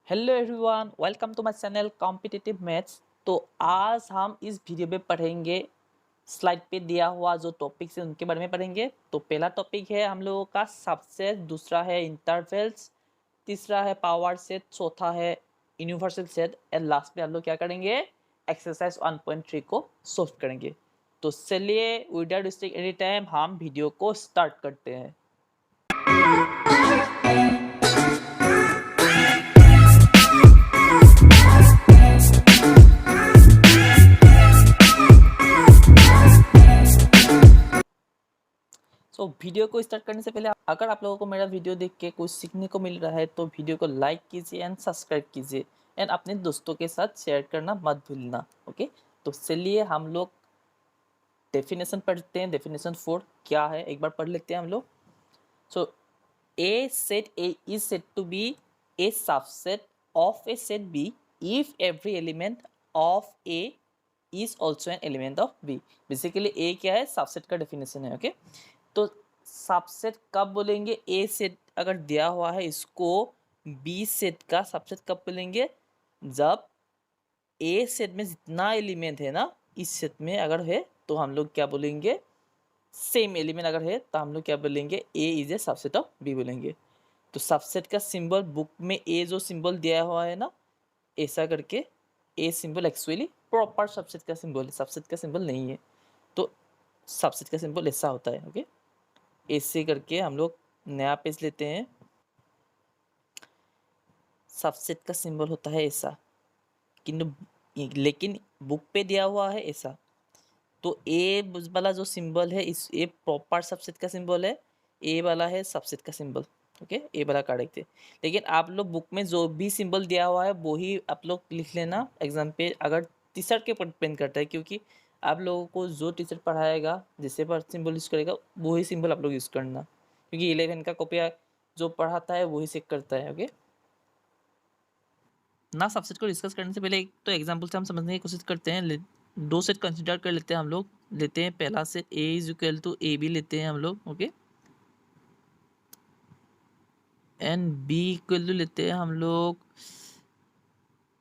Hello everyone, welcome to my channel competitive maths. तो आज हम इस वीडियो में पढ़ेंगे, स्लाइड पे दिया हुआ जो टॉपिक्स है उनके बारे में पढ़ेंगे। तो पहला टॉपिक है हम लोगों का सबसेट, दूसरा है इंटरवल्स, तीसरा है पावर सेट, चौथा है यूनिवर्सल सेट एंड लास्ट में हम लोग क्या करेंगे, एक्सरसाइज 1.3 को सॉल्व करेंगे। तो चलिए विदाउट वेस्टिंग एनी टाइम हम वीडियो को स्टार्ट करते हैं। वीडियो को स्टार्ट करने से पहले अगर आप लोगों को मेरा वीडियो देख के कुछ सीखने को मिल रहा है तो वीडियो को लाइक कीजिए एंड सब्सक्राइब कीजिए एंड अपने दोस्तों के साथ शेयर करना मत भूलना। ओके, तो चलिए हम लोग डेफिनेशन पढ़ते हैं। डेफिनेशन 4 क्या है एक बार पढ़ लेते हैं हम लोग। So a set A is said to be a subset of a set B if every element of A is also an element of B. Basically A क्या है, सबसेट का डेफिनेशन है। ओके, तो सबसेट कब बोलेंगे, ए set अगर दिया हुआ है इसको बी सेट का सबसेट कब बोलेंगे, जब ए सेट में जितना एलिमेंट है ना इस सेट में अगर है तो हम लोग क्या बोलेंगे, सेम एलिमेंट अगर है तो हम लोग क्या बोलेंगे, A is a subset of B बोलेंगे। तो सबसेट का सिंबल बुक में ए जो सिंबल दिया हुआ है ना ऐसा करके, a symbol actually proper subset का सिंबल है, सबसेट का सिंबल नहीं है। तो सबसेट का सिंबल ऐसा होता है। ओके, ऐसे करके हम लोग नया पेज लेते हैं। सबसेट का सिंबल होता है ऐसा, लेकिन बुक पे दिया हुआ है ऐसा। तो ए वाला जो सिंबल है इस ए प्रॉपर सबसेट का सिंबल है, ए वाला है सबसेट का सिंबल। ओके, ए वाला करेक्ट है। लेकिन आप लोग बुक में जो भी सिंबल दिया हुआ है वो ही आप लोग लिख लेना एग्जाम पे, अगर टीचर के ऊपर डिपेंड करता है, क्योंकि आप लोगों को जो टीचर पढ़ाएगा जिससे पर सिंबल यूज़ करेगा वही सिंबल आप लोग यूज़ करना, क्योंकि 11 का कॉपी जो पढ़ाता है वही चेक करता है। ओके ना, सबसेट को डिस्कस करने से पहले एक तो एग्जाम्पल से हम समझने की कोशिश करते हैं। दो सेट कंसिडर कर लेते हैं हम लोग। लेते हैं पहला set A is equal to A B लेते हैं हम लोग। Okay, and B equal to लेते हैं हम लोग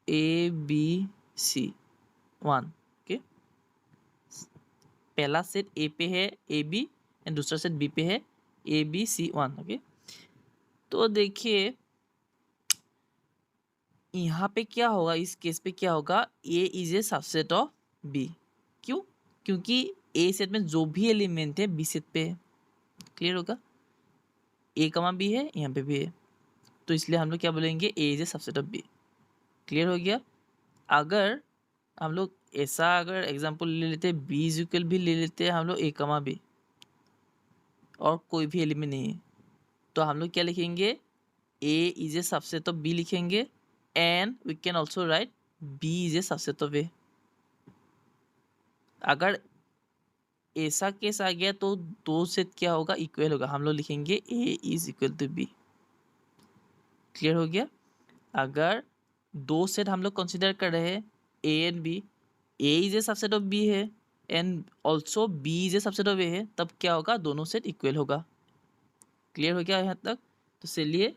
ए बी सी 1। ओके, पहला सेट ए पे है ए बी एंड दूसरा सेट बी पे है ए बी सी 1। ओके, तो देखिए यहाँ पे क्या होगा, इस केस पे क्या होगा, A is a subset of B. क्यों? क्योंकि ए सेट में जो भी एलिमेंट है बी सेट पे है। क्लियर होगा, ए कमा बी है, यहाँ पे भी है, तो इसलिए हम लोग क्या बोलेंगे, A is a subset of B. Clear हो गया। अगर हम लोग ऐसा अगर एग्जांपल ले लेते हैं, बी इज इक्वल भी ले लेते हैं हम लोग ए कमा बी और कोई भी एलिमेंट नहीं है, तो हम लोग क्या लिखेंगे, A is a subset of B लिखेंगे and we can also write B is a subset of A. अगर ऐसा केस आ गया तो दो सेट क्या होगा, इक्वल होगा, हम लोग लिखेंगे A is equal to B. Clear हो गया। अगर दो सेट हम लोग कंसिडर कर रहे हैं A and B, A is a subset of B है and also B is a subset of A है, तब क्या होगा, दोनों सेट इक्वल होगा। क्लियर हो गया यहाँ तक। तो चलिए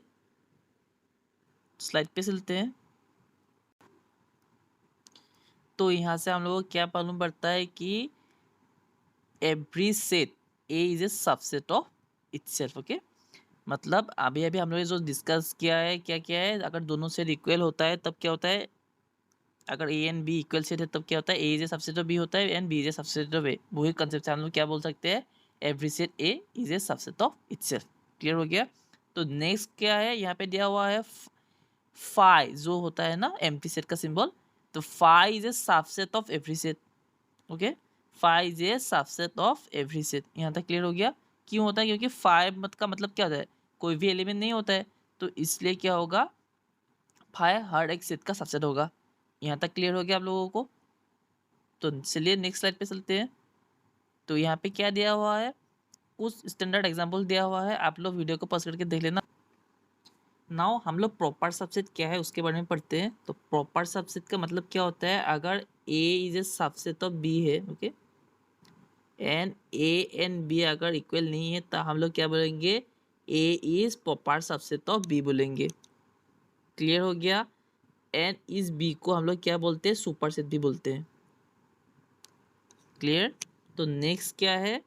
स्लाइड पे चलते हैं। तो यहाँ से हम लोगों को क्या मालूम पड़ता है कि every set A is a subset of itself. Okay, मतलब अभी अभी हम लोग जो डिस्कस किया है, क्या क्या है, अगर दोनों सेट इक्वल होता है तब क्या होता है, अगर A and B equal set है तब क्या होता है, A is a subset of B होता है and B is a subset of A. वही कंसेप्ट से हम लोग क्या बोल सकते हैं, every set A is a subset of itself. Clear हो गया। तो नेक्स्ट क्या है, यहाँ पे दिया हुआ है फाई जो होता है ना एम्प्टी सेट का सिंबल, तो phi is a subset of every set. Okay, phi is a subset of every set. यहाँ तक क्लियर हो गया। क्यों होता है, क्योंकि फाइव मत का मतलब क्या होता है, कोई भी एलिमेंट नहीं होता है, तो इसलिए क्या होगा, फाई हर एक सेट का सबसेट होगा। यहाँ तक क्लियर हो गया आप लोगों को। तो चलिए नेक्स्ट स्लाइड पे चलते हैं। तो यहाँ पे क्या दिया हुआ है, कुछ स्टैंडर्ड एग्जांपल दिया हुआ है, आप लोग वीडियो को पॉज करके देख लेना। नाउ हम लोग प्रॉपर सबसेट क्या है उसके बारे में पढ़ते हैं। तो प्रॉपर सबसेट का मतलब क्या होता है, अगर A is a subset of B है, okay, and A and B अगर इक्वल नहीं है तो हम लोग क्या बोलेंगे, A is proper subset of B बोलेंगे। क्लियर हो गया। एंड इस बी को हम लोग क्या बोलते हैं, सुपर सेट भी बोलते हैं। क्लियर। तो नेक्स्ट क्या है,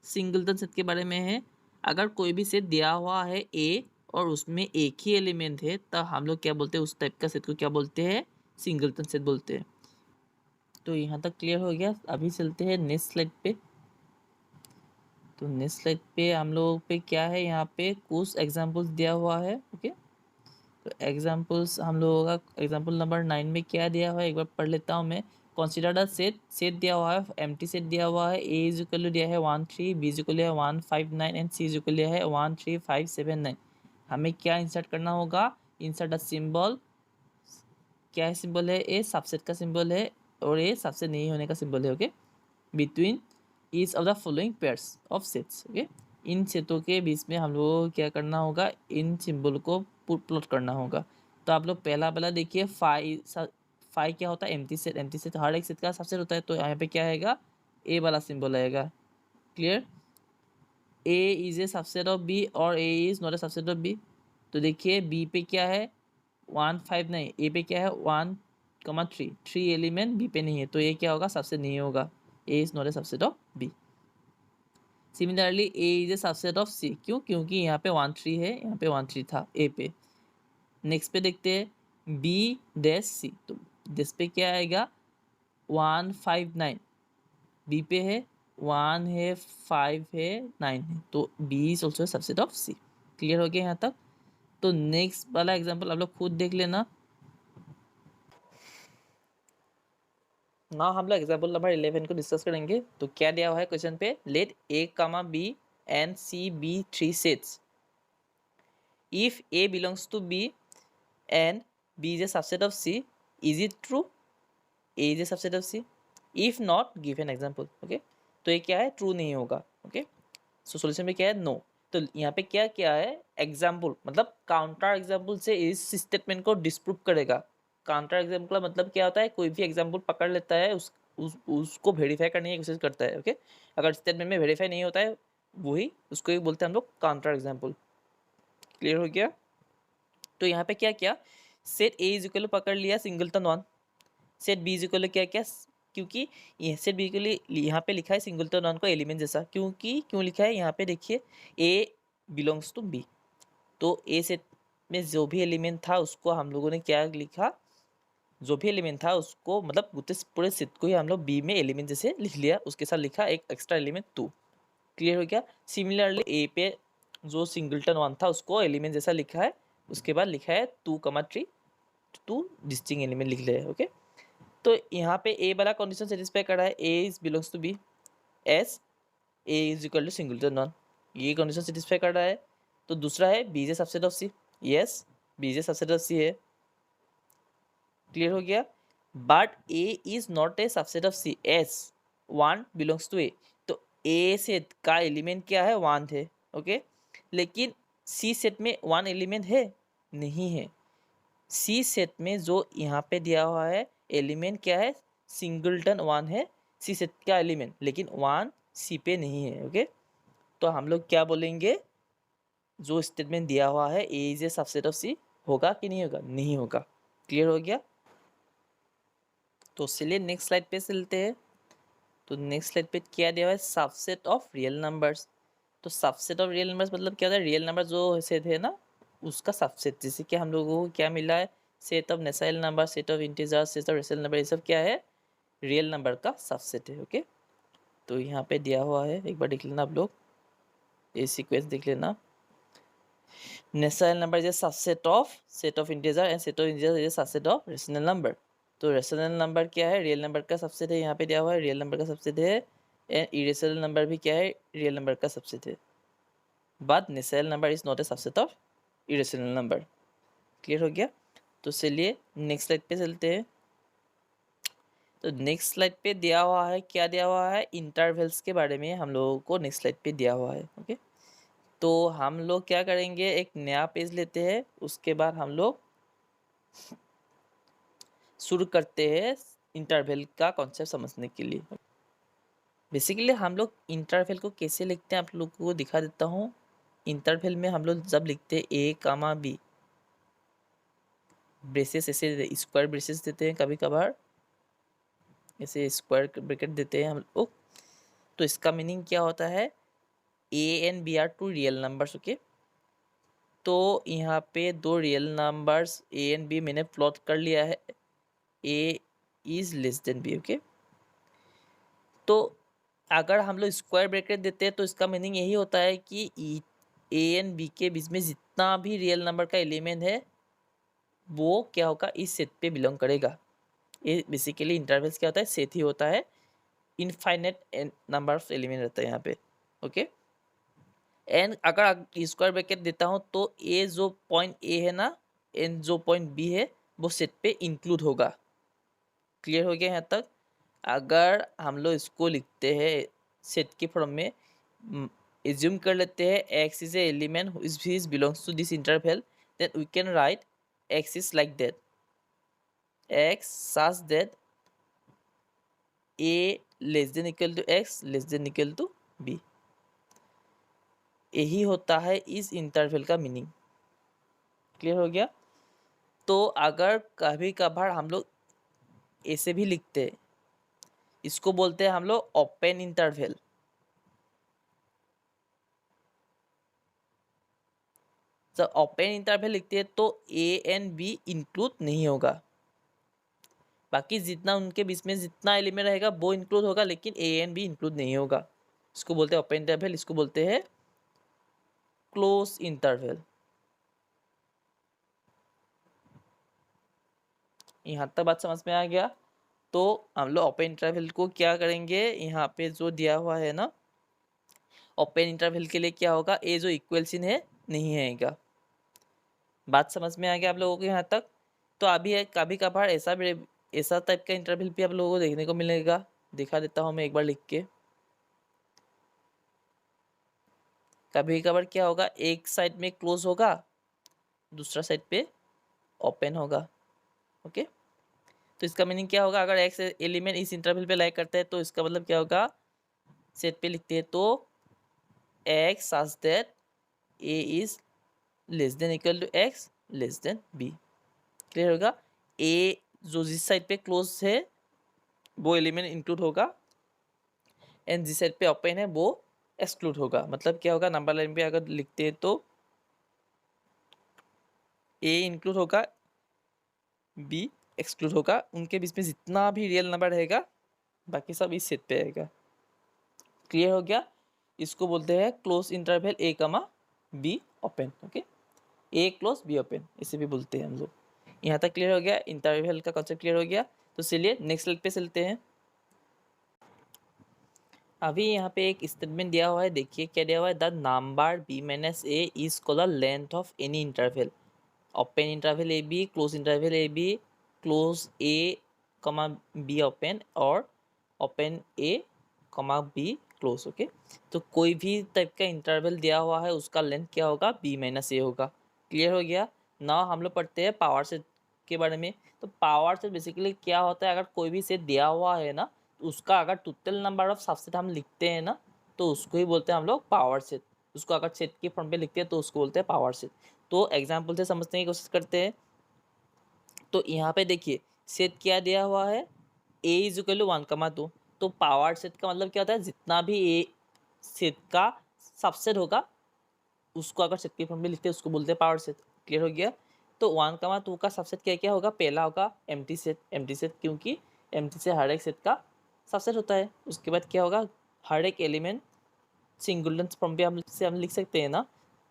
सिंगलटन सेट के बारे में है। अगर कोई भी सेट दिया हुआ है ए और उसमें एक ही एलिमेंट है तब हम लोग क्या बोलते हैं, उस टाइप का सेट को क्या बोलते हैं, सिंगलटन सेट बोलते हैं। तो यहाँ तक क्लियर हो गया। अभी चलते हैं नेक्स्ट स्लाइड पे। तो नेक्स्ट स्लाइड पे हम लोग पे क्या है, यहाँ पे कुछ एग्जांपल्स दिया हुआ है। ओके, तो एग्जांपल्स हम लोगों का एग्जांपल नंबर 9 में क्या दिया हुआ है एक बार पढ़ लेता हूँ मैं। कंसीडर द सेट, सेट दिया हुआ है, एम्प्टी सेट दिया हुआ है। ए इज इक्वल टू दिया है 1 3, बी इज इक्वल है 1 5 9 एंड सी इज इक्वल है 1 3 5 7 9। हमें क्या इंसर्ट करना होगा, इंसर्ट अ सिंबल। क्या है सिंबल है, ए सबसेट का सिंबल है और ए सबसेट नहीं होने का सिंबल है। Okay, between each of the following pairs of sets. Okay, इन सेटों के बीच में हम लोगों को क्या करना होगा, इन सिंबल को प्लॉट करना होगा। तो आप लोग पहला देखिए, फाइव क्या होता है, एम्प्टी सेट। एम्प्टी सेट हर एक सेट का सबसेट होता है। तो यहाँ पे क्या आएगा, ए वाला सिंबल आएगा। Clear. A is a subset of B और A is not a subset of B. तो देखिए बी पे क्या है 1 5 नहीं, ए पे क्या है 1 3, 3 एलिमेंट बी पे नहीं है तो ये क्या होगा, सबसेट नहीं होगा। A is not a subset of B. Similarly A is a subset of C. क्यों, क्योंकि यहाँ पे 1 3 है, यहाँ पे 1 3 था ए पे। नेक्स्ट पे देखते हैं बी डैश सी। तो दिस पे क्या आएगा 1 5 9, बी पे है 1 है 5 है 9 है तो B is also subset of C. Clear हो गया यहाँ तक। तो नेक्स्ट वाला एग्जाम्पल आप लोग खुद देख लेना। ना हम लोग एग्जाम्पल नंबर 11 को डिस्कस करेंगे। तो क्या दिया हुआ है क्वेश्चन पे, let A comma B and C be 3 sets if A belongs to B and B is a subset of C, is it true, A is a subset of C, if not give an example. Okay, तो ये क्या है, true नहीं होगा। Okay, so solution में क्या है, no. तो यहाँ पे क्या क्या है, एग्जाम्पल मतलब काउंटर एग्जाम्पल से इस स्टेटमेंट को डिस्प्रूव करेगा। काउंटर एग्जाम्पल मतलब क्या होता है, कोई भी एग्जाम्पल पकड़ लेता है उसको वेरीफाई करने की कोशिश करता है। ओके, अगर स्टेटमेंट में वेरीफाई नहीं होता है वही उसको ही बोलते हैं हम लोग काउंटर एग्जाम्पल। क्लियर हो गया। तो यहाँ पे क्या क्या, सेट ए इज इक्वल पकड़ लिया singleton 1, set B is equal क्या क्या, क्योंकि ये सेट बी के लिए यहाँ पे लिखा है सिंगलटन 1 को एलिमेंट जैसा, क्योंकि क्यों लिखा है यहाँ पे देखिए ए बिलोंग्स टू बी। तो ए सेट में जो भी एलिमेंट था उसको हम लोगों ने क्या लिखा, जो भी एलिमेंट था उसको मतलब पूरे सेट को ही हम लोग बी में एलिमेंट जैसे लिख लिया, उसके साथ लिखा एक एक्स्ट्रा एलिमेंट 2। क्लियर हो गया। सिमिलरली ए पे जो सिंगलटन 1 था उसको एलिमेंट जैसा लिखा है, उसके बाद लिखा है 2, 3 2 डिस्टिंक्ट एलिमेंट लिख लिया है। ओके, तो यहाँ पे ए वाला कंडीशन सेटिस्फाई कर रहा है, A is belongs to B as A is equal to singleton 1, ये कंडीशन सेटिस्फाई कर रहा है। तो दूसरा है B is a subset of C, yes B is a subset of C है। क्लियर हो गया। But A is not a subset of C as 1 belongs to A. तो ए सेट का एलिमेंट क्या है, 1 है। ओके, लेकिन सी सेट में 1 एलिमेंट है नहीं है। सी सेट में जो यहाँ पे दिया हुआ है एलिमेंट क्या है, सिंगलटन 1 है सी सेट का एलिमेंट, लेकिन 1 सी पे नहीं है। ओके, तो हम लोग क्या बोलेंगे, जो स्टेटमेंट दिया हुआ है A is a subset of सी, होगा कि नहीं होगा, नहीं होगा। क्लियर हो गया। तो चलिए नेक्स्ट स्लाइड पे चलते हैं। तो नेक्स्ट स्लाइड पे क्या दिया हुआ है, सबसेट ऑफ रियल नंबर्स। तो सबसेट ऑफ रियल नंबर्स मतलब क्या होता है, रियल नंबर जो सेट है ना उसका सबसेट। जैसे कि हम लोगों को क्या मिला है, set of natural number, set of integer, set of rational number, ये सब क्या है, रियल नंबर का सबसेट है। ओके, तो यहाँ पे दिया हुआ है, एक बार देख लेना आप लोग, ये सीक्वेंस देख लेना। Natural number is a subset of set of integer and set of integer is a subset of rational number. तो रेशनल नंबर क्या है, रियल नंबर का सबसेट है, यहाँ पे दिया हुआ है रियल नंबर का सबसेट है। एंड इरेशनल नंबर भी क्या है, रियल नंबर का सबसेट है। But natural number is not a subset of irrational number. Clear हो गया। तो चलिए नेक्स्ट स्लाइड पे चलते हैं। तो नेक्स्ट स्लाइड पे दिया हुआ है, क्या दिया हुआ है, इंटरवल्स के बारे में हम लोगों को नेक्स्ट स्लाइड पे दिया हुआ है। ओके, तो हम लोग क्या करेंगे, एक नया पेज लेते हैं, उसके बाद हम लोग शुरू करते हैं इंटरवल का कॉन्सेप्ट समझने के लिए। बेसिकली हम लोग इंटरवल को कैसे लिखते हैं आप लोगों को दिखा देता हूँ। इंटरवल में हम लोग जब लिखते हैं ए कामा बी, ब्रेसेस ऐसे स्क्वायर ब्रेसेस देते हैं, कभी कभार ऐसे स्क्वायर ब्रैकेट देते हैं हम लोग। तो इसका मीनिंग क्या होता है, A and B are two real numbers. Okay, तो यहाँ पे दो real numbers A and B मैंने प्लॉट कर लिया है, A is less than B. Okay, तो अगर हम लोग स्क्वायर ब्रैकेट देते हैं तो इसका मीनिंग यही होता है कि ए एंड बी के बीच में जितना भी रियल नंबर का एलिमेंट है वो क्या होगा, इस सेट पे बिलोंग करेगा। ये बेसिकली इंटरवल्स क्या होता है, सेट ही होता है, इनफाइनाइट नंबर ऑफ एलिमेंट रहता है यहाँ पे। ओके, एंड अगर स्क्वायर ब्रैकेट देता हूँ तो ए जो पॉइंट ए है ना, एंड जो पॉइंट बी है वो सेट पे इंक्लूड होगा। क्लियर हो गया यहाँ तक? अगर हम लोग इसको लिखते हैं सेट के फॉर्म में, एज्यूम कर लेते हैं x is a element which belongs to this interval, then we can write x is like that, x such that a less than equal to x less than equal to b. यही होता है इस interval का meaning. Clear हो गया? तो अगर कभी कभार हम लोग ऐसे भी लिखते हैं, इसको बोलते हैं हम लोग ओपन इंटरवल। जब ओपन इंटरवल लिखते हैं तो ए एंड बी इंक्लूड नहीं होगा, बाकी जितना उनके बीच में जितना एलिमेंट रहेगा वो इंक्लूड होगा, लेकिन ए एंड बी इंक्लूड नहीं होगा। इसको बोलते हैं ओपन इंटरवल, इसको बोलते हैं क्लोज इंटरवल। यहाँ तक बात समझ में आ गया? तो हम लोग ओपन इंटरवल को क्या करेंगे, यहाँ पे जो दिया हुआ है ना, ओपन इंटरवल के लिए क्या होगा, ए जो इक्वल चिन्ह है नहीं आएगा। बात समझ में आ गया आप लोगों को यहाँ तक? तो अभी है कभी कभार ऐसा टाइप का इंटरवल भी आप लोगों को देखने को मिलेगा। दिखा देता हूँ मैं एक बार लिख के। कभी कभार क्या होगा, एक साइड में क्लोज होगा, दूसरा साइड पे ओपन होगा। ओके, तो इसका मीनिंग क्या होगा, अगर एक्स एलिमेंट इस इंटरवल पे लाइक करता है तो इसका मतलब क्या होगा, सेट पे लिखते हैं तो x such that a is less than equal to x less than b. Clear होगा? ए जो जिस साइड पे क्लोज है वो एलिमेंट इंक्लूड होगा, एंड जिस साइड पे ओपन है वो एक्सक्लूड होगा। मतलब क्या होगा, नंबर लाइन पे अगर लिखते हैं तो ए इंक्लूड होगा, बी एक्सक्लूड होगा, उनके बीच में जितना भी रियल नंबर रहेगा बाकी सब इस सेट पे आएगा। क्लियर हो गया? इसको बोलते हैं close interval A comma B open. Okay, A close be open इसे भी बोलते हैं हम लोग। यहाँ तक क्लियर हो गया? इंटरवल का कॉन्सेप्ट क्लियर हो गया? तो चलिए नेक्स्ट स्लाइड पे चलते हैं। अभी यहाँ पे एक स्टेटमेंट दिया हुआ है, देखिए क्या दिया हुआ है, the number B minus A is called the length of any interval, open interval A B, close interval A B, close A comma B open, और open A comma B close. Okay, तो कोई भी type का interval दिया हुआ है उसका length क्या होगा, बी माइनस ए होगा। क्लियर हो गया? ना हम लोग पढ़ते हैं पावर सेट के बारे में। तो पावर सेट बेसिकली क्या होता है, अगर कोई भी सेट दिया हुआ है ना, तो उसका अगर टोटल नंबर ऑफ सबसेट हम लिखते हैं ना, तो उसको ही बोलते हैं हम लोग पावर सेट। उसको अगर सेट के फॉर्म पे लिखते हैं तो उसको बोलते हैं पावर सेट। तो एग्जाम्पल से समझने की कोशिश करते हैं। तो यहाँ पे देखिए सेट क्या दिया हुआ है, ए इज इक्वल टू 1,2। तो पावर सेट का मतलब क्या होता है, जितना भी ए सेट का सबसेट होगा उसको अगर सेट के फॉर्म में लिखते हैं उसको बोलते हैं पावर सेट। क्लियर हो गया? तो 1,2 का सबसेट क्या क्या होगा, पहला होगा एम्प्टी सेट। एम्प्टी सेट क्योंकि एम्प्टी से हर एक सेट का सबसेट होता है। उसके बाद क्या होगा, हर एक एलिमेंट सिंगुलर फॉर्म पे हम लिख सकते हैं ना,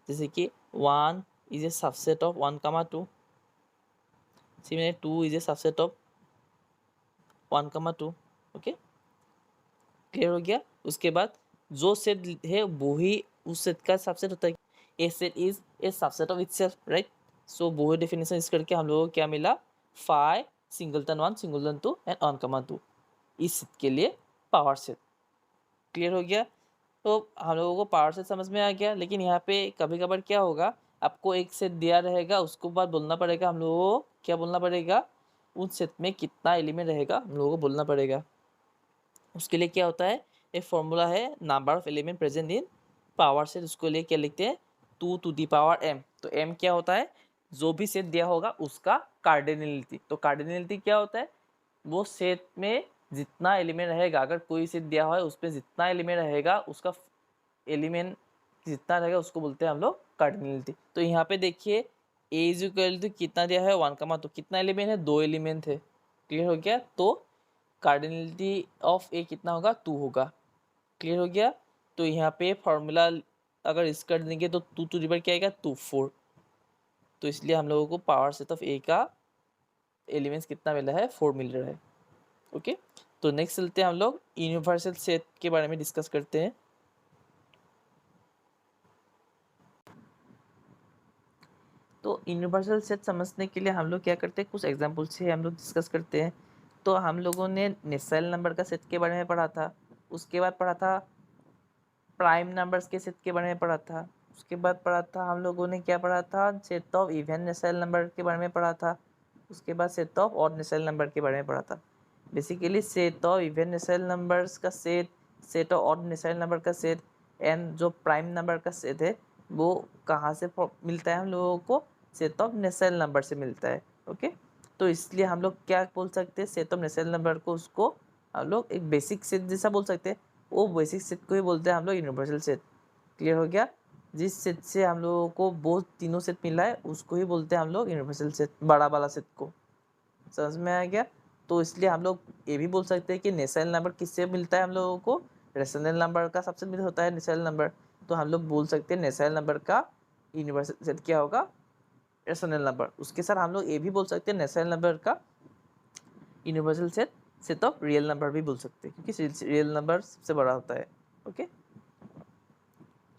जैसे कि 1 is a subset of 1,2, similarly 2 is a subset of 1,2। Okay, clear हो गया? उसके बाद जो सेट है वो ही उस सेट का सबसेट होता है। A set is a subset of itself, right? So वो डेफिनेशन इस करके हम लोगों को क्या मिला, फाइव सिंगलटन 1 सिंगलटन 2 एंड 1,2 इस सेट के लिए पावर सेट। क्लियर हो गया? तो हम लोगों को पावर सेट समझ में आ गया। लेकिन यहाँ पे कभी कभार क्या होगा, आपको एक सेट दिया रहेगा, उसको बाद बोलना पड़ेगा हम लोगों को, क्या बोलना पड़ेगा, उस सेट में कितना एलिमेंट रहेगा हम लोगों को बोलना पड़ेगा। उसके लिए क्या होता है, एक फॉर्मूला है, number of element present in power set. उसको लिए क्या लिखते हैं, 2 टू दी पावर m। तो m क्या होता है, जो भी सेट दिया होगा उसका कार्डिनलिटी। तो कार्डिनलिटी क्या होता है, वो सेट में जितना एलिमेंट रहेगा, अगर कोई सेट दिया हुआ है उसमें जितना एलिमेंट रहेगा उसका एलिमेंट जितना रहेगा उसको बोलते हैं हम लोग कार्डिनलिटी। तो यहाँ पे देखिए ए इज इक्वल टू कितना दिया है 1, तो कितना एलिमेंट है, 2 एलिमेंट है। क्लियर हो गया। तो कार्डिनलिटी ऑफ ए कितना होगा, 2 होगा। क्लियर हो गया। तो यहाँ पे फॉर्मूला अगर इस कर देंगे तो 2 टू रिवर क्या आएगा, 2 4। तो इसलिए हम लोगों को पावर सेट ऑफ ए का एलिमेंट्स कितना मिल रहा है, 4 मिल रहा है। ओके। तो नेक्स्ट चलते हैं हम लोग यूनिवर्सल सेट के बारे में डिस्कस करते हैं। तो यूनिवर्सल सेट समझने के लिए हम लोग क्या करते हैं, कुछ एग्जाम्पल से हम लोग डिस्कस करते हैं। तो हम लोगों ने नेचुरल नंबर का सेट के बारे में पढ़ा था, उसके बाद पढ़ा था प्राइम नंबर्स के सेट के बारे में पढ़ा था, उसके बाद पढ़ा था हम लोगों ने क्या पढ़ा था, set of even natural number के बारे में पढ़ा था, उसके बाद set of odd natural number के बारे में पढ़ा था। Basically set of even natural numbers का set, set of odd natural number का सेट एंड जो प्राइम नंबर का सेट है वो कहाँ से मिलता है, हम लोगों को सेट ऑफ नेचुरल नंबर से मिलता है। ओके। तो इसलिए हम लोग क्या बोल सकते हैं, सेट ऑफ नेचुरल नंबर को उसको हम लोग एक बेसिक सेट जैसा बोल सकते हैं, वो बेसिक सेट को ही बोलते हैं हम लोग यूनिवर्सल सेट। क्लियर हो गया। जिस सेट से हम लोगों को वो तीनों सेट मिला है उसको ही बोलते हैं हम लोग यूनिवर्सल सेट, बड़ा वाला सेट को। समझ में आ गया। तो इसलिए हम लोग ये भी बोल सकते हैं कि नेचुरल नंबर किससे मिलता है, हम लोगों को रेशनल नंबर का सबसे मिल होता है नेचुरल नंबर। तो हम लोग बोल सकते हैं नेचुरल नंबर का यूनिवर्सल सेट क्या होगा, रेशनल नंबर। उसके साथ हम लोग ये भी बोल सकते हैं नेचुरल नंबर का universal set set of real number भी बोल सकते हैं, क्योंकि रियल नंबर सबसे बड़ा होता है। ओके।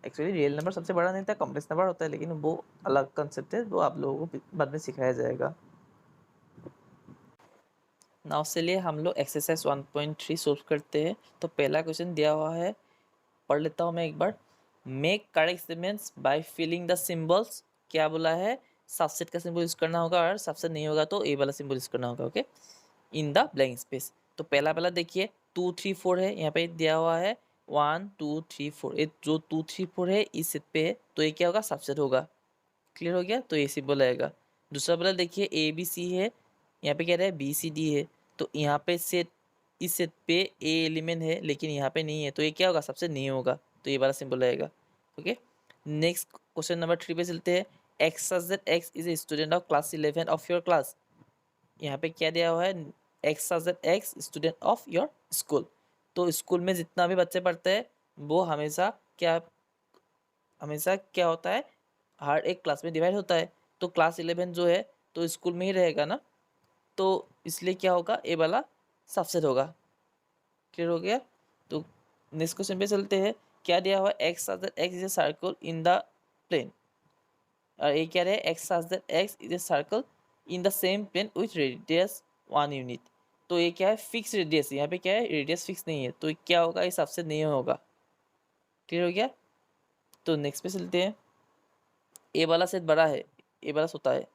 एक्चुअली रियल नंबर सबसे बड़ा नहीं था, कॉम्प्लेक्स नंबर होता है, लेकिन वो अलग कंसेप्ट है, वो आप लोगों को बाद में सिखाया जाएगा। नाउ चलिए हम लोग एक्सरसाइज 1.3 सोल्व करते हैं। तो पहला क्वेश्चन दिया हुआ है, पढ़ लेता हूँ मैं एक बार। Make correct statements by filling the symbols. क्या बोला है, सबसेट का सिंबल यूज करना होगा, और सबसेट नहीं होगा तो ए वाला सिंबल यूज करना होगा। Okay. In the blank space. तो पहला देखिए 2 3 4 है, यहाँ पे दिया हुआ है 1 2 3 4। ये जो 2 3 4 है इस सेट पे है, तो ये क्या होगा, सबसेट होगा। क्लियर हो गया। तो ये सिंबल आएगा। दूसरा वाला देखिए ए बी सी है, यहाँ पे क्या रहा है बी सी डी है, तो यहाँ पे सेट, इस सेट पे ए एलिमेंट है लेकिन यहाँ पे नहीं है, तो ये क्या होगा, सबसे नहीं होगा। तो ये वाला सिंबल आएगा। ओके। नेक्स्ट क्वेश्चन नंबर 3 पे चलते हैं। X x is a student of class 11 of your class. यहाँ पे क्या दिया हुआ है, x x student of your school. तो स्कूल में जितना भी बच्चे पढ़ते हैं वो हमेशा क्या होता है, हर एक क्लास में डिवाइड होता है। तो क्लास 11 जो है तो स्कूल में ही रहेगा ना, तो इसलिए क्या होगा, ए वाला सबसेट होगा। क्लियर हो गया। तो नेक्स्ट क्वेश्चन पे चलते हैं। क्या दिया हुआ, x x is a circle in the plane, और ये क्या है, x x is a circle in the same plane with radius 1 unit. तो ये क्या है, फिक्स रेडियस, यहाँ पे क्या है, रेडियस फिक्स नहीं है, तो ये क्या होगा, ये सबसे नहीं होगा। क्लियर हो गया। तो नेक्स्ट पे चलते हैं। ए वाला सेट बड़ा है, ए वाला छोटा है,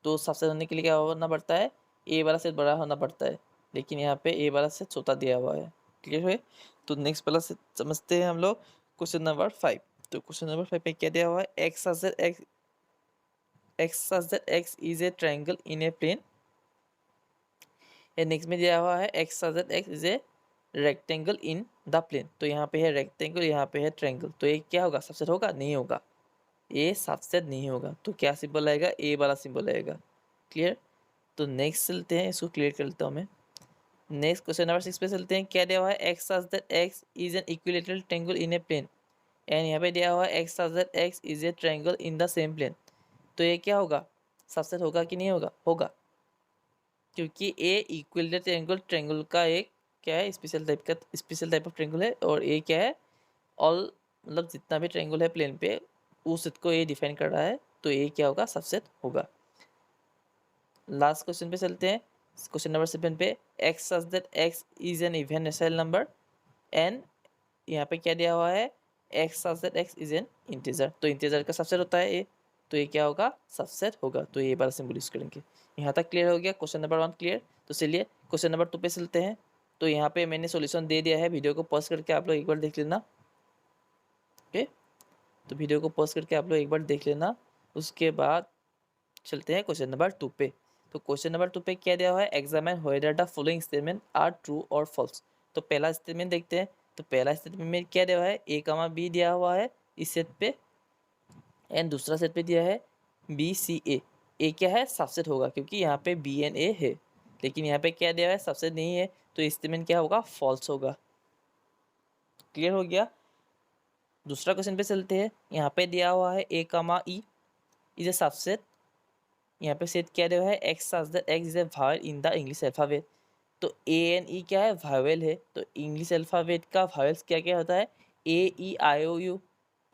तो सबसे होने के लिए क्या होना पड़ता है, ए वाला सेट बड़ा होना पड़ता है, लेकिन यहाँ पे ए वाला सेट छोटा दिया हुआ है। क्लियर है। तो नेक्स्ट वाला सेट समझते हैं हम लोग, क्वेश्चन नंबर 5। तो क्वेश्चन नंबर 5 पे क्या दिया हुआ है, x is a triangle in a plane. Next में दिया हुआ है x is a rectangle in the plane. तो यहाँ पे है रेक्टेंगल, यहाँ पे है ट्रायंगल, तो ये क्या होगा, सबसेट होगा, नहीं होगा, ये सबसेट नहीं होगा। तो क्या सिंबल आएगा, ए वाला सिंबल आएगा। क्लियर। तो नेक्स्ट चलते हैं, इसको क्लियर कर लेता हूँ मैं। नेक्स्ट क्वेश्चन नंबर 6 पे चलते हैं। क्या दिया हुआ है, x is an equilateral triangle in a plane, and यहाँ पे दिया हुआ है x is a triangle in the same plane. तो ये क्या होगा, सबसेट होगा कि नहीं होगा, होगा, क्योंकि ए इक्विलेटरल ट्रायंगल का एक क्या है, स्पेशल टाइप ऑफ ट्रायंगल है, और ए क्या है, ऑल मतलब जितना भी ट्रायंगल है प्लेन पे उस सेट को ये डिफाइन कर रहा है, तो ये क्या होगा, सबसेट होगा। लास्ट क्वेश्चन पे चलते हैं, क्वेश्चन नंबर 7 पे। X x is N even natural number, and यहाँ पे क्या दिया हुआ है, एक्स इज एन इंटीजर। तो इंटीजर का सबसेट होता है ए, तो ये क्या होगा, सबसेट होगा। तो ये बार सिंबल यूज करेंगे। यहाँ तक क्लियर हो गया, क्वेश्चन नंबर 1 क्लियर। तो चलिए क्वेश्चन नंबर 2 पे चलते हैं। तो यहाँ पे मैंने सॉल्यूशन दे दिया है, वीडियो को पॉज करके आप लोग एक बार देख लेना। ओके। तो वीडियो को पॉज करके आप लोग एक बार देख लेना, उसके बाद चलते हैं क्वेश्चन नंबर 2 पे। तो क्वेश्चन नंबर 2 पे क्या दिया हुआ है, examine whether the following statement are true और फॉल्स। तो पहला स्टेटमेंट देखते हैं। तो पहला स्टेटमेंट में क्या दिया हुआ है, ए कमा बी दिया हुआ है इस सेट पे, एंड दूसरा सेट पे दिया है बी सी ए। ए क्या है, सबसेट होगा क्योंकि यहाँ पे बी एंड ए है, लेकिन यहाँ पे क्या दिया हुआ है, सबसेट नहीं है, तो स्टेटमेंट क्या होगा, फॉल्स होगा। क्लियर हो गया। दूसरा क्वेश्चन पे चलते हैं। यहाँ पे दिया हुआ है ए कमा ई इज ए सबसेट। यहाँ पे सेट क्या दिया हुआ है, x such that x is A Wavell in the English alphabet. तो ए एंड ई क्या है, वावेल है। तो इंग्लिश अल्फाबेट का वावेल्स क्या क्या होता है, ए ई आई ओ यू।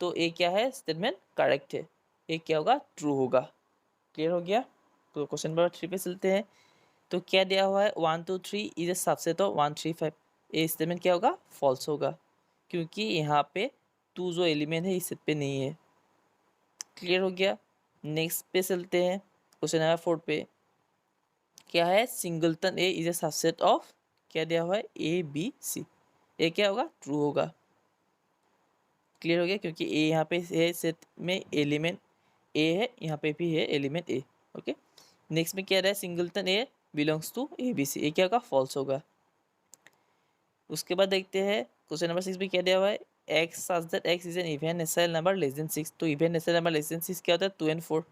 तो ए क्या है, स्टेटमेंट करेक्ट है, ए क्या होगा, ट्रू होगा। क्लियर हो गया। तो क्वेश्चन नंबर 3 पे चलते हैं। तो क्या दिया हुआ है, 1 2 3 is a subset of 1 3 5। A statement क्या होगा, फॉल्स होगा, क्योंकि यहाँ पे 2 जो एलिमेंट है इस सेट पे नहीं है। क्लियर हो गया। नेक्स्ट पे चलते हैं। क्वेश्चन नंबर 4 पे क्या है, singleton A is a subset of, क्या दिया हुआ है, ए बी सी। ए क्या होगा, ट्रू होगा। क्लियर हो गया, क्योंकि ए यहाँ पे है सेट में एलिमेंट ए है, यहाँ पे भी है एलिमेंट ए। ओके। नेक्स्ट में क्या रहा है, singleton A belongs to A B C. A क्या होगा, फॉल्स होगा। उसके बाद देखते हैं क्वेश्चन नंबर 6 में क्या दिया हुआ है, x such that x is N even natural number less than 6। तो even natural number less than 6 क्या होता है, 2 एंड 4।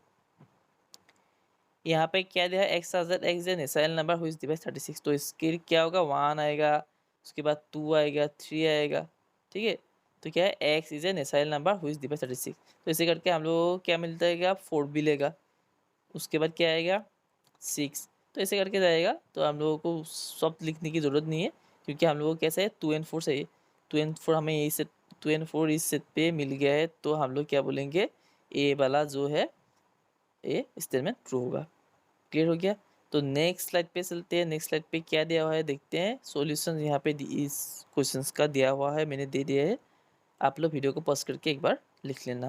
यहाँ पे क्या दिया है, x such that x is N natural number which divides 36। तो इसके क्या होगा, 1 आएगा, उसके बाद 2 आएगा, 3 आएगा। ठीक है। तो क्या है, x is a natural number which divides 36। तो इसे करके हम लोग को क्या मिलता है, 4 मिलेगा। उसके बाद क्या आएगा, 6। तो ऐसे करके जाएगा। तो हम लोगों को सब लिखने की ज़रूरत नहीं है, क्योंकि हम लोगों को कैसे है, 2 एंड 4 चाहिए। 2 एंड 4 हमें यही से 2 एंड 4 इस सेट पे मिल गया है, तो हम लोग क्या बोलेंगे, ए वाला जो है ए स्टेटमेंट ट्रू होगा। क्लियर हो गया। तो नेक्स्ट स्लाइड पे चलते हैं। नेक्स्ट स्लाइड पे क्या दिया हुआ है, देखते हैं। सॉल्यूशन यहाँ पे इस क्वेश्चंस का दिया हुआ है, मैंने दे दिया है। आप लोग वीडियो को पॉज करके एक बार लिख लेना।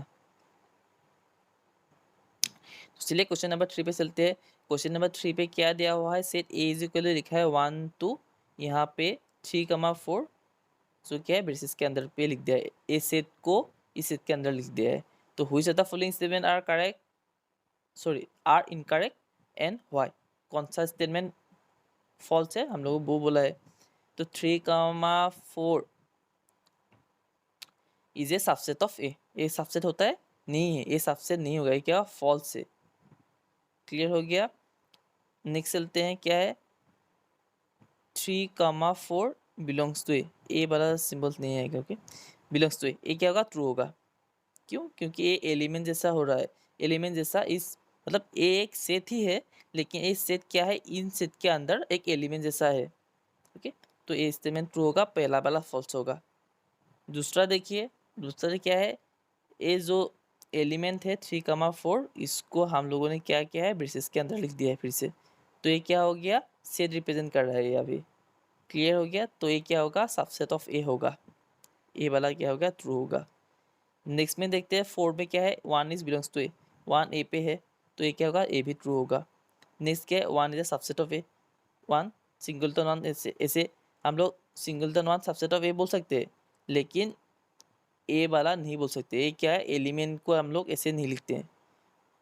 तो चलिए क्वेश्चन नंबर 3 पे चलते हैं। क्वेश्चन नंबर 3 पे क्या दिया हुआ है, सेट ए इज इक्वल लिखा है 1 2, यहाँ पे 3,4 जो क्या है ब्रेसेस के अंदर पे लिख दिया है। ए सेट को इस सेट के अंदर लिख दिया है। तो which of the following statement are correct, sorry are incorrect and why. कौन सा स्टेटमेंट फॉल्स है, हम लोग वो बोला है। तो 3,4 is a subset of A. A subset होता है, नहीं है, ए सबसेट नहीं होगा, ये क्या फॉल्स है। क्लियर हो गया। नेक्स्ट चलते हैं, क्या है, 3,4 बिलोंग्स टू ए। ए वाला सिंबल नहीं आएगा। ओके, बिलोंग्स टू ए, ए क्या होगा, ट्रू होगा। क्यों, क्योंकि ए एलिमेंट जैसा हो रहा है। एलिमेंट जैसा इस मतलब ए एक सेट ही है, लेकिन ए सेट क्या है, इन सेट के अंदर एक एलिमेंट जैसा है। ओके। तो ए स्टेटमेंट ट्रू होगा, पहला वाला फॉल्स होगा। दूसरा देखिए, दूसरा क्या है, ए जो एलिमेंट है 3,4, इसको हम लोगों ने क्या किया है, ब्रेसेस के अंदर लिख दिया है फिर से। तो ये क्या हो गया, सेट रिप्रेजेंट कर रहा है ये अभी। क्लियर हो गया। तो ये क्या होगा, सबसेट ऑफ ए होगा। ए वाला क्या होगा, ट्रू होगा। नेक्स्ट में देखते हैं 4 में क्या है, 1 इज बिलोंग्स टू ए। 1 ए पे है, तो ये क्या होगा, ए भी ट्रू होगा। नेक्स्ट क्या है, 1 is a subset of A. 1 singleton 1, ऐसे ऐसे हम लोग सिंगलटन 1 सबसेट ऑफ ए बोल सकते हैं, लेकिन ए वाला नहीं बोल सकते। ए क्या है, एलिमेंट को हम लोग ऐसे नहीं लिखते हैं,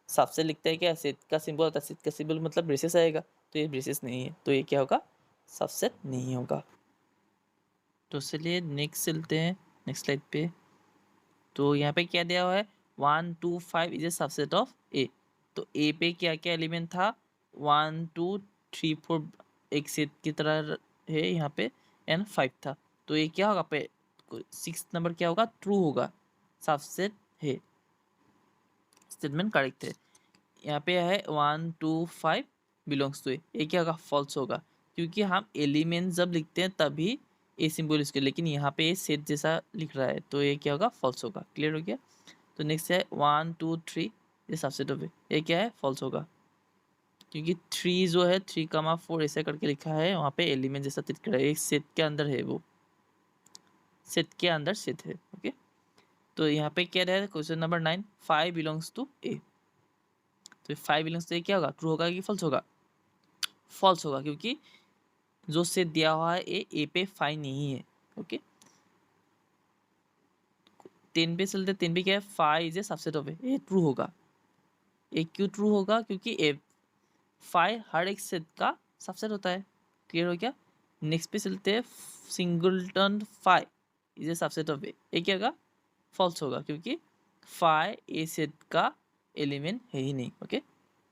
सबसे लिखते हैं क्या, सेट का सिंबल होता है। सेट का सिंबल मतलब ब्रेसेस आएगा, तो ये ब्रेसेस नहीं है, तो ये क्या होगा, सबसेट नहीं होगा। तो चलिए नेक्स्ट चलते हैं, नेक्स्ट स्लाइड पे। तो यहाँ पे क्या दिया हुआ है, 1 2 5 is a subset of A. तो ए पे क्या क्या एलिमेंट था, 1 2 3 4 एक सेट की तरह है यहाँ पे, एंड 5 था। तो ये क्या होगा पे, 6 नंबर क्या होगा, ट्रू होगा, सबसेट है, स्टेटमेंट करेक्ट है। यहाँ पे है 1 2 5 बिलोंग्स टू ए। ये क्या होगा, फॉल्स होगा, क्योंकि हम एलिमेंट जब लिखते हैं तभी ए सिंबल इसके, लेकिन यहाँ पे ये सेट जैसा लिख रहा है, तो ये क्या होगा, फॉल्स होगा। क्लियर हो गया। तो नेक्स्ट है 1 2 3, ये सबसेट ऑफ ए। ये क्या है, फॉल्स होगा, क्योंकि 3 जो है 3,4 ऐसे करके लिखा है, वहाँ पे एलिमेंट जैसा दिख रहा है, एक सेट के अंदर है, वो सेट के अंदर सेट है। ओके। तो यहाँ पे क्या रहा है, question number 9, 5 belongs to A. तो 5 बिलोंग्स टू ए क्या होगा, ट्रू होगा कि फॉल्स होगा, फॉल्स होगा, क्योंकि जो सेट दिया हुआ है ए पे 5 नहीं है। ओके। 10 पे चलते, 10 पे क्या है, 5 is a subset of A. ये ट्रू होगा। ये क्यों ट्रू होगा, क्योंकि ए फाइव हर एक सेट का सबसेट होता है। क्लियर हो गया? नेक्स्ट पे चलते हैं। Singleton five is a subset of A. ये क्या होगा? फॉल्स होगा, क्योंकि फाइव ए सेट का एलिमेंट है ही नहीं। ओके,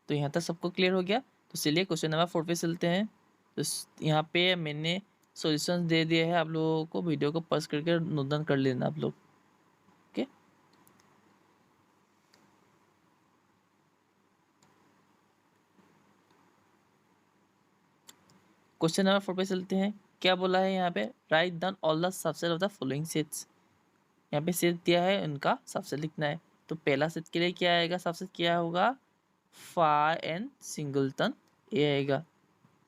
तो यहाँ तक सबको क्लियर हो गया। तो चलिए क्वेश्चन नंबर 4 पे चलते हैं। तो यहाँ पे मैंने सॉल्यूशंस दे दिए हैं आप लोगों को, वीडियो को पॉज करके नोट डाउन कर लेना आप लोग। ओके, क्वेश्चन नंबर 4 पे चलते हैं। क्या बोला है यहाँ पे? Write down all the subset of the following sets. यहाँ पे सेट दिया है, उनका सबसेट लिखना है। तो पहला सेट के लिए क्या आएगा? सबसेट क्या होगा? फाइव एंड सिंगलटन ए आएगा।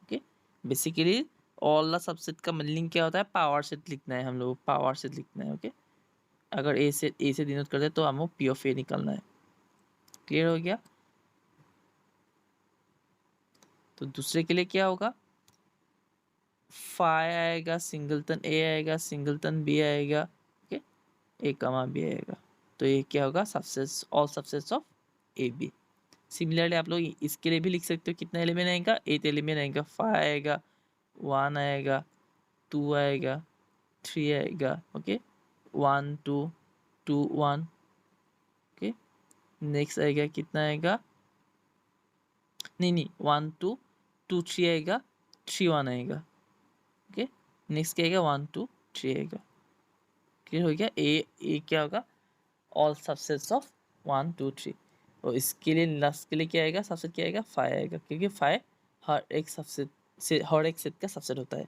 Okay, basically all the subset का मीनिंग क्या होता है? पावर सेट लिखना है, हम लोग पावर सेट लिखना है। ओके, अगर ए से डिनोट करते हैं तो हमको पी ऑफ ए निकालना है। क्लियर हो गया? तो दूसरे के लिए क्या होगा? फाइव आएगा, सिंगलटन ए आएगा, सिंगलटन बी आएगा। ओके, ए कमा बी आएगा। तो ये क्या होगा? Subsets, all subsets of A B. Similarly आप लोग इसके लिए भी लिख सकते हो। कितना एलिमेंट आएगा? 8 एलिमेंट आएगा। 5 आएगा, 1 आएगा, 2 आएगा, 3 आएगा। ओके, 1 2 2 1। ओके, नेक्स्ट आएगा, कितना आएगा? नहीं, 1 2 2 3 आएगा, 3 1 आएगा। ओके, नेक्स्ट क्या आएगा? 1 2 3 आएगा। क्लियर हो गया? ए क्या होगा? All subsets of 1 2 3। और इसके लिए लास्ट के लिए क्या आएगा? सबसेट क्या आएगा? 5 आएगा, क्योंकि 5 हर एक सबसेट से, हर एक सेट का सबसेट होता है।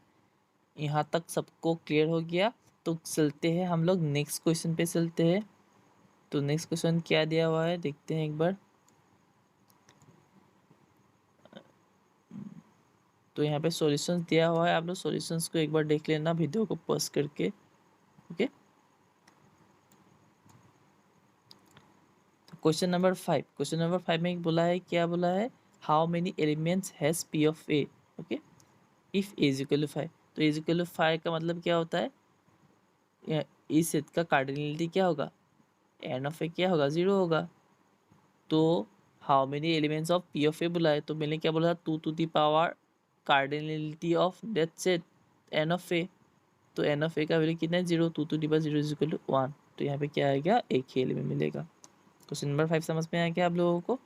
यहाँ तक सबको क्लियर हो गया? तो चलते हैं हम लोग नेक्स्ट क्वेश्चन पे चलते हैं। तो नेक्स्ट क्वेश्चन क्या दिया हुआ है देखते हैं एक बार। तो यहाँ पे सॉल्यूशंस दिया हुआ है, आप लोग सॉल्यूशंस को एक बार देख लेना वीडियो को पॉज करके। ओके, तो क्वेश्चन नंबर 5, क्वेश्चन नंबर 5 में बोला है, क्या बोला है? How many elements has P of A. Okay, if A is equal to 5। तो ए इज इक्वल टू 5 का मतलब क्या होता है? इस सेट का कार्डिनलिटी क्या होगा? एन ऑफ ए क्या होगा? 0 होगा। तो how many elements of P of A बोला है, तो मैंने क्या बोला था? 2 to the power cardinality of that set n of A. तो एन ऑफ ए का वैल्यू कितना है? 0। 2 to the power 0 is equal to 1। तो यहाँ पे क्या आएगा? एक ही एलिमेंट मिलेगा। क्वेश्चन नंबर 5 समझ में आ गया आप लोगों को?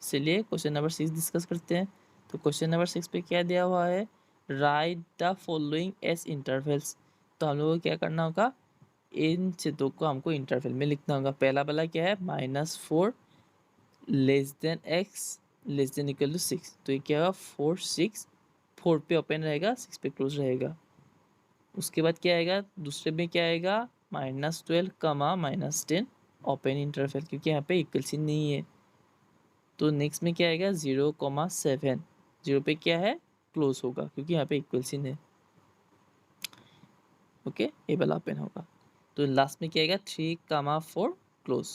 चलिए क्वेश्चन नंबर 6 डिस्कस करते हैं। तो क्वेश्चन नंबर 6 पे क्या दिया हुआ है? Right the following S intervals. तो हम लोगों को क्या करना होगा? इन क्षेत्रों को हमको इंटरवल में लिखना होगा। पहला वाला क्या है? -4 less than x less than equal to 6। तो ये क्या होगा? 4 6, 4 पे ओपन रहेगा, 6 पे क्लोज रहेगा। उसके बाद क्या आएगा? दूसरे में क्या आएगा? -12 कमा -10 ओपन इंटरवल, क्योंकि यहाँ पे इक्वल साइन नहीं है। तो नेक्स्ट में क्या आएगा? 0,7। 0 पे क्या है? क्लोज होगा, क्योंकि यहाँ पे इक्वल साइन है। ओके, ये वाला ओपन होगा। तो लास्ट में क्या आएगा? 3,4 क्लोज।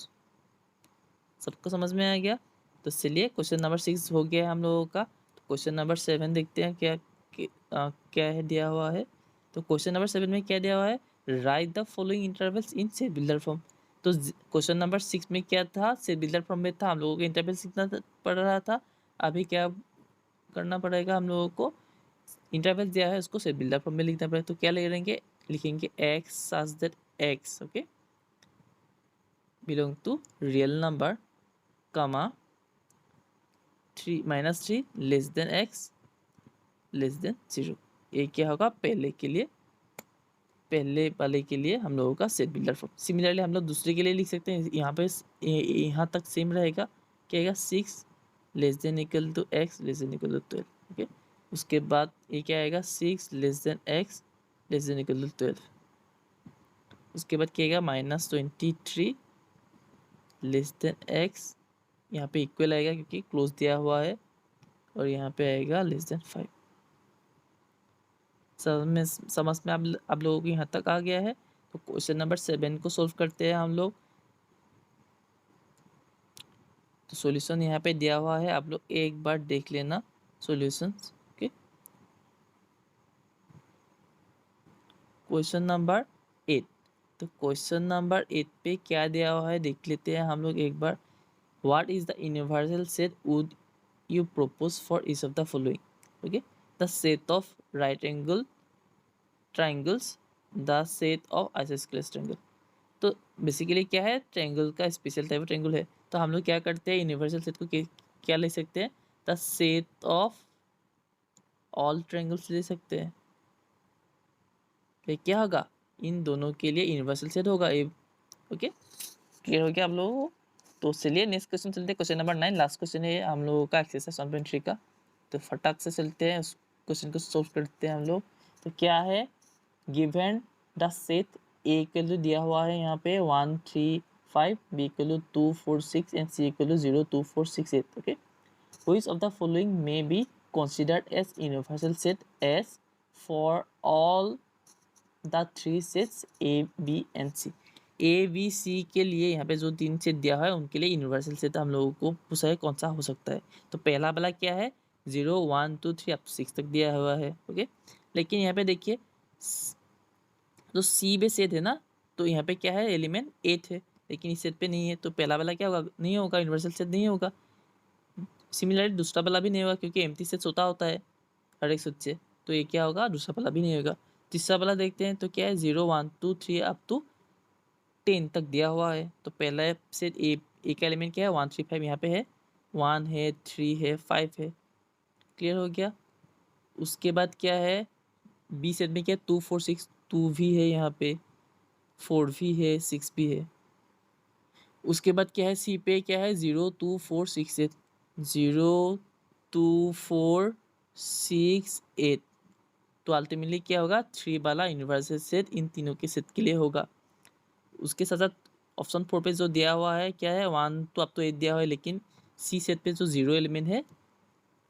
सबको समझ में आ गया? तो चलिए क्वेश्चन नंबर 6 हो गया हम लोगों का। तो क्वेश्चन नंबर 7 देखते हैं क्या है दिया हुआ है। तो क्वेश्चन नंबर 7 में क्या दिया हुआ है? Right the following intervals in set builder form. तो क्वेश्चन नंबर 6 में क्या था? सेट बिल्डर फॉर्म में था, हम लोगों को इंटरवल्स लिखना पड़ रहा था। अभी क्या करना पड़ेगा हम लोगों को? इंटरवल दिया है, उसको सेट बिल्डर फॉर्म में लिखना पड़ेगा। तो क्या लिखेंगे x such that x, okay, belong to real number, comma 3 -3 less than x less than 0। ये क्या होगा? पहले वाले के लिए हम लोगों का सेट बिल्डर फॉर्म। सिमिलरली हम लोग दूसरे के लिए लिख सकते हैं। यहाँ पे यहाँ तक सेम रहेगा। क्या आएगा? 6 less than equal to x less than equal to 12। Okay, उसके बाद ये क्या आएगा? 6 less than x less than equal to 12। उसके बाद क्या आएगा? -23 लेस देन एक्स, यहाँ पे इक्वल आएगा क्योंकि क्लोज दिया हुआ है, और यहाँ पे आएगा लेस देन 5। समझ में आप लोगों को यहाँ तक आ गया है? तो क्वेश्चन नंबर 7 को सोल्व करते हैं हम लोग। तो सॉल्यूशन यहाँ पे दिया हुआ है, आप लोग एक बार देख लेना सॉल्यूशंस। Okay, question number 8। तो क्वेश्चन नंबर 8 पे क्या दिया हुआ है देख लेते हैं हम लोग एक बार। What is the universal set would you propose for each of the following. Okay, the set of right angle triangles, the set of isosceles triangle. तो बेसिकली क्या है, ट्रायंगल का स्पेशल टाइप ट्रायंगल है, तो हम लोग क्या करते हैं, यूनिवर्सल सेट को क्या ले सकते हैं, the set of all triangles ले सकते हैं। तो क्या होगा, इन दोनों के लिए यूनिवर्सल सेट होगा ये। ओके, क्लियर हो गया आप लोगों को। तो चलिए नेक्स्ट क्वेश्चन चलते हैं, क्वेश्चन नंबर 9, लास्ट क्वेश्चन है हम लोगों का एक्सरसाइज 1.3 का। तो फटाक से चलते हैं, उस क्वेश्चन को सोल्व करते हैं हम लोग। तो क्या है, given the set A equal to दिया हुआ है यहाँ पे 1 3 5, B equal to 2 4 6 and C equal to 0 2 4 6 8। Okay, which of the following may be considered as universal set as for all the three sets A B and C. A B C के लिए यहाँ पे जो 3 set दिया है उनके लिए universal set हम लोगों को पूछा है कौन सा हो सकता है। तो पहला वाला क्या है, 0 1 2 3 अप 6 तक दिया हुआ है। ओके, लेकिन यहाँ पे देखिए तो सी पे सेट है ना, तो यहाँ पे क्या है, एलिमेंट 8 है, लेकिन इस सेट पे नहीं है, तो पहला वाला क्या होगा, नहीं होगा, यूनिवर्सल सेट नहीं होगा। सिमिलरली दूसरा वाला भी नहीं होगा, क्योंकि एम्प्टी सेट होता होता है हर एक सेट से, तो ये क्या होगा, दूसरा वाला भी नहीं होगा। तीसरा वाला देखते हैं, तो क्या है, 0 1 2 3 अप टू 10 तक दिया हुआ है, तो पहला सेट ए का एलिमेंट क्या है, 1 3 5 यहाँ पे है, 1 है 3 है 5 है। क्लियर हो गया। उसके बाद क्या है, बी सेट में क्या है, 2 4 6, 2 भी है यहाँ पे, 4 भी है, 6 भी है। उसके बाद क्या है, सी पे क्या है, 0 2 4 6 8, 0 2 4 6 8। तो अल्टीमेटली क्या होगा, 3 वाला यूनिवर्सल सेट इन तीनों के सेट के लिए होगा। उसके साथ साथ ऑप्शन 4 पे जो दिया हुआ है क्या है, 1 तो अब तो 8 दिया हुआ है, लेकिन सी सेट पे जो 0 एलिमेंट है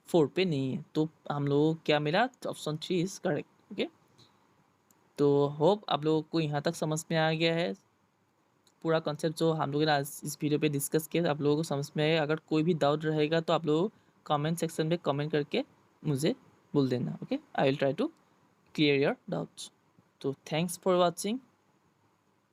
4 पे नहीं है, तो हम लोगों को क्या मिला, ऑप्शन 3 इज करेक्ट। ओके, तो होप आप लोगों को यहाँ तक समझ में आ गया है पूरा कॉन्सेप्ट जो हम लोगों ने आज इस वीडियो पे डिस्कस किया, आप लोगों को समझ में आएगा। अगर कोई भी डाउट रहेगा तो आप लोग कमेंट सेक्शन में कमेंट करके मुझे बोल देना। Okay, I will try to clear your doubts. तो थैंक्स फॉर वॉचिंग।